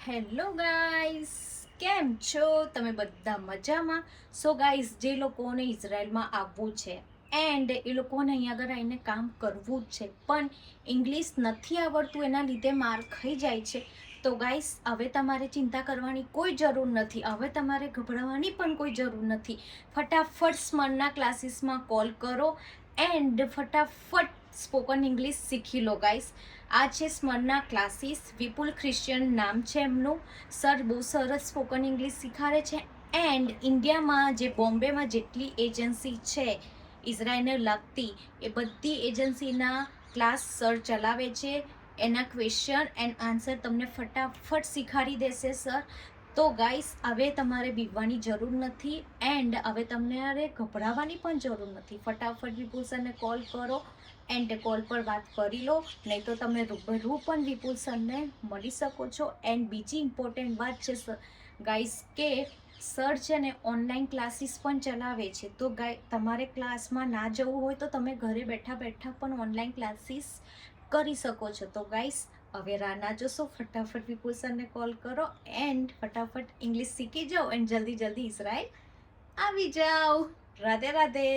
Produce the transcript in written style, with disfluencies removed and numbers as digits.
Hello guys, કેમ છો તમે? બધા મજામાં? સો ગાઈસ, જે લોકોને ઇઝરાયલમાં આવવું છે એન્ડ એ લોકોને અહીંયા આગળ આવીને કામ કરવું જ છે પણ ઇંગ્લિશ નથી આવડતું, એના લીધે માર ખાઈ જાય છે, તો ગાઈસ હવે તમારે ચિંતા કરવાની કોઈ જરૂર નથી. હવે તમારે ગભરાવાની પણ કોઈ જરૂર નથી. ફટાફટ સ્મરના ક્લાસીસમાં કોલ કરો એન્ડ ફટાફટ સ્પોકન ઇંગ્લિશ શીખી લો ગાઈસ. આ છે સ્મરના ક્લાસીસ, વિપુલ ક્રિશ્ચિયન નામ છે એમનું. સર બહુ સરસ સ્પોકન ઇંગ્લિશ શીખાડે છે એન્ડ ઇન્ડિયામાં જે બોમ્બેમાં જેટલી એજન્સી છે ઇઝરાયલને લગતી, એ બધી એજન્સીના ક્લાસ સર ચલાવે છે. એના ક્વેશ્ચન એન્ડ આન્સર તમને ફટાફટ શીખાડી દેશે સર. તો ગાઈસ હવે તમારે બીવવાની જરૂર નથી એન્ડ હવે તમારે ગભરાવાની પણ જરૂર નથી. ફટાફટ વિપુલ સરને કોલ કરો એન્ડ કોલ પર વાત કરી લો, નહીં તો તમે રૂબરૂ પણ વિપુલ સરને મળી શકો છો. એન્ડ બીજી ઇમ્પોર્ટન્ટ વાત છે ગાઈસ કે સર છે ને ઓનલાઈન ક્લાસીસ પણ ચલાવે છે. તો તમારે ક્લાસમાં ના જવું હોય તો તમે ઘરે બેઠા બેઠા પણ ઓનલાઈન ક્લાસીસ કરી શકો છો. તો ગાઈસ હવે રાહ ના જોશો, ફટાફટ વિપુલ સરને કોલ કરો એન્ડ ફટાફટ ઇંગ્લિશ શીખી જાઓ એન્ડ જલ્દી જલ્દી ઇઝરાયલ આવી જાઓ. રાધે રાધે.